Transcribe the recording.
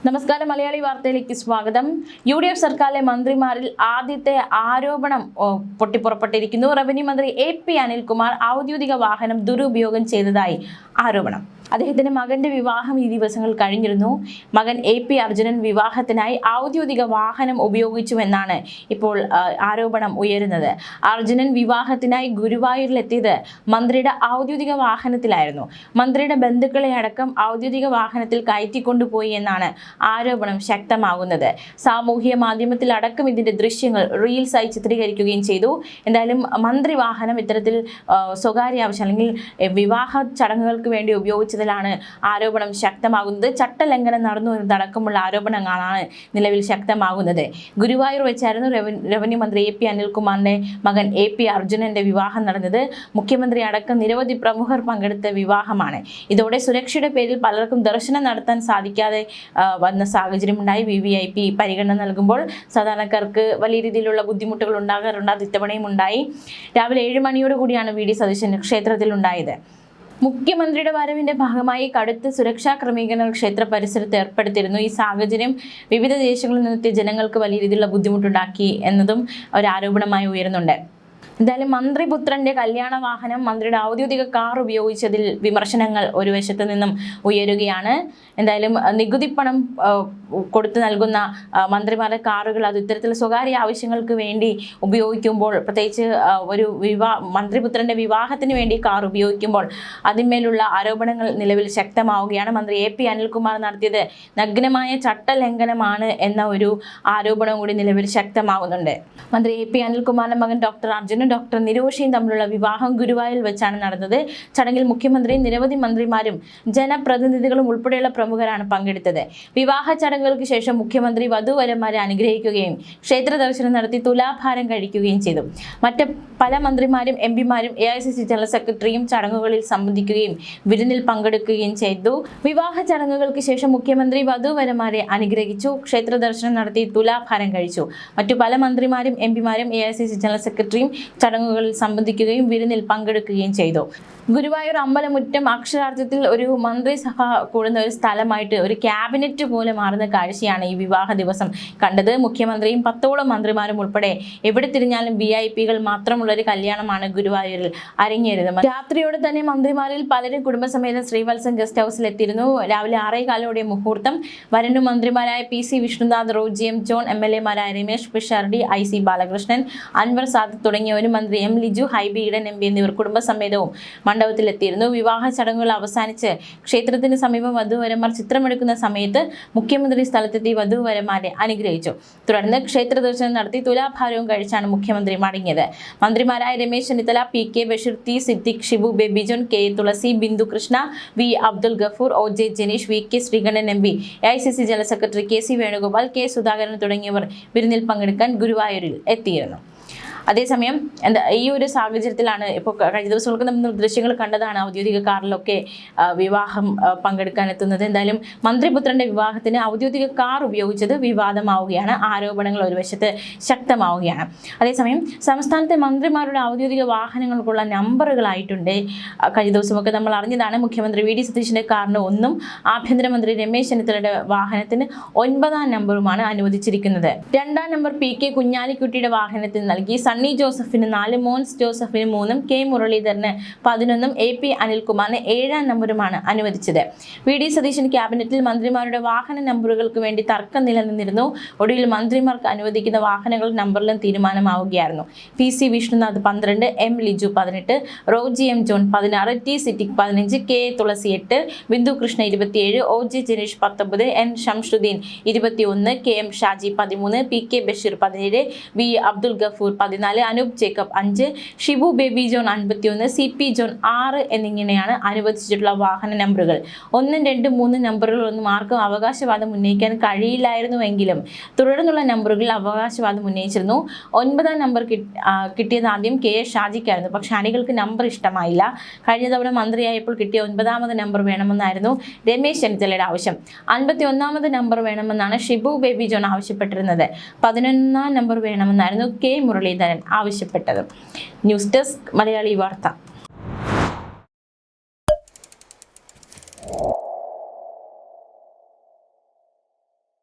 നമസ്കാരം മലയാളി വാർത്തയിലേക്ക് സ്വാഗതം. UDF സർക്കാരിലെ മന്ത്രിമാരിൽ ആദ്യത്തെ ആരോപണം പൊട്ടിപ്പുറപ്പെട്ടിരിക്കുന്നു. റവന്യൂ മന്ത്രി AP അനിൽകുമാർ ഔദ്യോഗിക വാഹനം ദുരുപയോഗം ചെയ്തതായി ആരോപണം. അദ്ദേഹത്തിന്റെ മകന്റെ വിവാഹം ഈ ദിവസങ്ങൾ കഴിഞ്ഞിരുന്നു. മകൻ AP അർജുനൻ വിവാഹത്തിനായി ഔദ്യോഗിക വാഹനം ഉപയോഗിച്ചുവെന്നാണ് ഇപ്പോൾ ആരോപണം ഉയരുന്നത്. അർജുനൻ വിവാഹത്തിനായി ഗുരുവായൂരിലെത്തിയത് മന്ത്രിയുടെ ഔദ്യോഗിക വാഹനത്തിലായിരുന്നു. മന്ത്രിയുടെ ബന്ധുക്കളെ അടക്കം ഔദ്യോഗിക വാഹനത്തിൽ കയറ്റിക്കൊണ്ടുപോയി എന്നാണ് ആരോപണം ശക്തമാകുന്നത്. സാമൂഹ്യ മാധ്യമത്തിൽ അടക്കം ഇതിന്റെ ദൃശ്യങ്ങൾ റീൽസായി ചിത്രീകരിക്കുകയും ചെയ്തു. എന്തായാലും മന്ത്രി വാഹനം ഇത്തരത്തിൽ സ്വകാര്യ ആവശ്യം അല്ലെങ്കിൽ വിവാഹ ചടങ്ങുകൾക്ക് വേണ്ടി ഉപയോഗിച്ചതിലാണ് ആരോപണം ശക്തമാകുന്നത്. ചട്ടലംഘനം നടന്നു എന്നതടക്കമുള്ള ആരോപണങ്ങളാണ് നിലവിൽ ശക്തമാകുന്നത്. ഗുരുവായൂർ വെച്ചായിരുന്നു റവന്യൂ മന്ത്രി AP അനിൽകുമാറിന്റെ മകൻ AP അർജുനന്റെ വിവാഹം നടന്നത്. മുഖ്യമന്ത്രി അടക്കം നിരവധി പ്രമുഖർ പങ്കെടുത്ത വിവാഹമാണ്. ഇതോടെ സുരക്ഷയുടെ പേരിൽ പലർക്കും ദർശനം നടത്താൻ സാധിക്കാതെ വന്ന സാഹചര്യമുണ്ടായി. VVIP പരിഗണന നൽകുമ്പോൾ സാധാരണക്കാർക്ക് വലിയ രീതിയിലുള്ള ബുദ്ധിമുട്ടുകൾ ഉണ്ടാകാറുണ്ട്. അത് ഇത്തവണയും ഉണ്ടായി. രാവിലെ 7 മണിയോടുകൂടിയാണ് VD സതീശൻ ക്ഷേത്രത്തിൽ ഉണ്ടായത്. മുഖ്യമന്ത്രിയുടെ വരവിന്റെ ഭാഗമായി കടുത്ത സുരക്ഷാ ക്രമീകരണങ്ങൾ ക്ഷേത്ര പരിസരത്ത് ഏർപ്പെടുത്തിയിരുന്നു. ഈ സാഹചര്യം വിവിധ ദേശങ്ങളിൽ നിന്നെത്തിയ ജനങ്ങൾക്ക് വലിയ രീതിയിലുള്ള ബുദ്ധിമുട്ടുണ്ടാക്കി എന്നതും ഒരു ആരോപണമായി ഉയരുന്നുണ്ട്. എന്തായാലും മന്ത്രിപുത്രന്റെ കല്യാണ വാഹനം മന്ത്രിയുടെ ഔദ്യോഗിക കാർ ഉപയോഗിച്ചതിൽ വിമർശനങ്ങൾ ഒരു വശത്ത് നിന്നും ഉയരുകയാണ്. എന്തായാലും നികുതി പണം കൊടുത്തു നൽകുന്ന മന്ത്രിമാരുടെ കാറുകൾ അത് ഇത്തരത്തിൽ സ്വകാര്യ ആവശ്യങ്ങൾക്ക് വേണ്ടി ഉപയോഗിക്കുമ്പോൾ, പ്രത്യേകിച്ച് ഒരു മന്ത്രിപുത്രന്റെ വിവാഹത്തിന് വേണ്ടി കാർ ഉപയോഗിക്കുമ്പോൾ അതിന്മേലുള്ള ആരോപണങ്ങൾ നിലവിൽ ശക്തമാവുകയാണ്. മന്ത്രി AP അനിൽകുമാർ നടത്തിയത് നഗ്നമായ ചട്ടലംഘനമാണ് എന്ന ഒരു ആരോപണം കൂടി നിലവിൽ ശക്തമാകുന്നുണ്ട്. മന്ത്രി AP അനിൽകുമാറിന്റെ മകൻ ഡോക്ടർ അർജുനും ഡോക്ടർ നിരോഷയും തമ്മിലുള്ള വിവാഹം ഗുരുവായൂരിൽ വെച്ചാണ് നടന്നത്. ചടങ്ങിൽ മുഖ്യമന്ത്രിയും നിരവധി മന്ത്രിമാരും ജനപ്രതിനിധികളും ഉൾപ്പെടെയുള്ള പ്രമുഖരാണ് പങ്കെടുത്തത്. വിവാഹ ചടങ്ങുകൾക്ക് ശേഷം മുഖ്യമന്ത്രി വധൂവരന്മാരെ അനുഗ്രഹിക്കുകയും ക്ഷേത്ര ദർശനം നടത്തി തുലാഭാരം കഴിക്കുകയും ചെയ്തു. മറ്റ് പല മന്ത്രിമാരും MPമാരും AICC ജനറൽ സെക്രട്ടറിയും ചടങ്ങുകളിൽ സംബന്ധിക്കുകയും വിരുന്നിൽ പങ്കെടുക്കുകയും ചെയ്തു. വിവാഹ ചടങ്ങുകൾക്ക് ശേഷം മുഖ്യമന്ത്രി വധൂവരന്മാരെ അനുഗ്രഹിച്ചു, ക്ഷേത്ര ദർശനം നടത്തി തുലാഭാരം കഴിച്ചു. മറ്റു പല മന്ത്രിമാരും MPമാരും AICC ജനറൽ സെക്രട്ടറിയും ചടങ്ങുകളിൽ സംബന്ധിക്കുകയും വിരുന്നിൽ പങ്കെടുക്കുകയും ചെയ്തു. ഗുരുവായൂർ അമ്പലമുറ്റം അക്ഷരാർത്ഥത്തിൽ ഒരു മന്ത്രിസഭ കൂടുന്ന ഒരു സ്ഥലമായിട്ട് ഒരു ക്യാബിനറ്റ് പോലെ മാറുന്ന കാഴ്ചയാണ് ഈ വിവാഹ ദിവസം കണ്ടത്. മുഖ്യമന്ത്രിയും 10ഓളം മന്ത്രിമാരും ഉൾപ്പെടെ എവിടെ തിരിഞ്ഞാലും VIPകൾ മാത്രമുള്ളൊരു കല്യാണമാണ് ഗുരുവായൂരിൽ അരങ്ങേറുന്നത്. രാത്രിയോടെ തന്നെ മന്ത്രിമാരിൽ പലരും കുടുംബസമേതം ശ്രീവത്സം ഗസ്റ്റ് ഹൗസിൽ എത്തിയിരുന്നു. രാവിലെ 6:15 മുഹൂർത്തം. വരണ്ടു മന്ത്രിമാരായ PC Vishnunath, Roji M John, MLAമാരായ രമേശ് പിഷാരടി, IC ബാലകൃഷ്ണൻ, അൻവർ സാദിഖ് തുടങ്ങിയവരും മന്ത്രി M ലിജു, ഹൈബി ഈഡൻ MP എന്നിവർ കുടുംബസമേതവും മണ്ഡപത്തിലെത്തിയിരുന്നു. വിവാഹ ചടങ്ങുകൾ അവസാനിച്ച് ക്ഷേത്രത്തിന് സമീപം വധൂവരന്മാർ ചിത്രമെടുക്കുന്ന സമയത്ത് മുഖ്യമന്ത്രി സ്ഥലത്തെത്തി വധൂവരന്മാരെ അനുഗ്രഹിച്ചു. തുടർന്ന് ക്ഷേത്ര ദർശനം നടത്തി തുലാഭാരവും കഴിച്ചാണ് മുഖ്യമന്ത്രി മടങ്ങിയത്. മന്ത്രിമാരായ Ramesh Chennithala, PK Basheer, T Siddique, Shibu Baby John, KA Thulasi, Bindu Krishna, V Abdul Gafoor, OJ Janeesh, VK Sreekandan MP, AICC general secretary KC Venugopal, K Sudhakaran തുടങ്ങിയവർ വിരുന്നിൽ പങ്കെടുക്കാൻ ഗുരുവായൂരിൽ എത്തിയിരുന്നു. അതേസമയം ഈ ഒരു സാഹചര്യത്തിലാണ് ഇപ്പോൾ കഴിഞ്ഞ ദിവസങ്ങൾക്ക് നമ്മൾ ദൃശ്യങ്ങൾ കണ്ടതാണ്. ഔദ്യോഗിക കാറിലൊക്കെ വിവാഹം പങ്കെടുക്കാൻ എത്തുന്നത്. എന്തായാലും മന്ത്രിപുത്രന്റെ വിവാഹത്തിന് ഔദ്യോഗിക കാർ ഉപയോഗിച്ചത് വിവാദമാവുകയാണ്. ആരോപണങ്ങൾ ഒരു വശത്ത് ശക്തമാവുകയാണ്. അതേസമയം സംസ്ഥാനത്തെ മന്ത്രിമാരുടെ ഔദ്യോഗിക വാഹനങ്ങൾക്കുള്ള നമ്പറുകളായിട്ടുണ്ട്. കഴിഞ്ഞ ദിവസമൊക്കെ നമ്മൾ അറിഞ്ഞതാണ്. മുഖ്യമന്ത്രി VD സതീശന്റെ കാറിന് 1ഉം ആഭ്യന്തരമന്ത്രി രമേശ് ചെന്നിത്തലയുടെ വാഹനത്തിന് 9ാം നമ്പറുമാണ് അനുവദിച്ചിരിക്കുന്നത്. 2ാം നമ്പർ PK കുഞ്ഞാലിക്കുട്ടിയുടെ വാഹനത്തിന് നൽകി. സണ്ണി ജോസഫിന് 4, മോൻസ് ജോസഫിന് 3ഉം K മുരളീധരന് 11ഉം AP അനിൽകുമാറിന് 7ാം നമ്പറുമാണ് അനുവദിച്ചത്. VD സതീശൻ ക്യാബിനറ്റിൽ മന്ത്രിമാരുടെ വാഹന നമ്പറുകൾക്ക് വേണ്ടി തർക്കം നിലനിന്നിരുന്നു. ഒടുവിൽ മന്ത്രിമാർക്ക് അനുവദിക്കുന്ന വാഹനങ്ങളുടെ നമ്പറിലും തീരുമാനമാവുകയായിരുന്നു. PC Vishnunath 12, M Liju 18, Roji M John 16, T Siddique 15, KA Thulasi 8, Bindu Krishna 27, OJ Janeesh 19, N Shamsudheen 21, KM Shaji 13, PK Basheer 17, V Abdul Gafoor 14, Anoop Jacob 5, Shibu Baby John 51, CP John 6 എന്നിങ്ങനെയാണ് അനുവദിച്ചിട്ടുള്ള വാഹന നമ്പറുകൾ. 1, 2, 3 നമ്പറുകളൊന്നും ആർക്കും അവകാശവാദം ഉന്നയിക്കാൻ കഴിയില്ലായിരുന്നുവെങ്കിലും തുടർന്നുള്ള നമ്പറുകളിൽ അവകാശവാദം ഉന്നയിച്ചിരുന്നു. 9ാം നമ്പർ കിട്ടിയത് ആദ്യം KA ഷാജിക്കായിരുന്നു. പക്ഷെ അണികൾക്ക് നമ്പർ ഇഷ്ടമായില്ല. കഴിഞ്ഞ തവണ മന്ത്രിയായപ്പോൾ കിട്ടിയ 9ാമത് നമ്പർ വേണമെന്നായിരുന്നു രമേശ് ചെന്നിത്തലയുടെ ആവശ്യം. 51ാമത് നമ്പർ വേണമെന്നാണ് ഷിബു ബേബി ജോൺ ആവശ്യപ്പെട്ടിരുന്നത്. 11ാം നമ്പർ വേണമെന്നായിരുന്നു K മുരളീധരൻ ആവശ്യപ്പെട്ടത്. ന്യൂസ് ഡെസ്ക് മലയാളി വാർത്ത.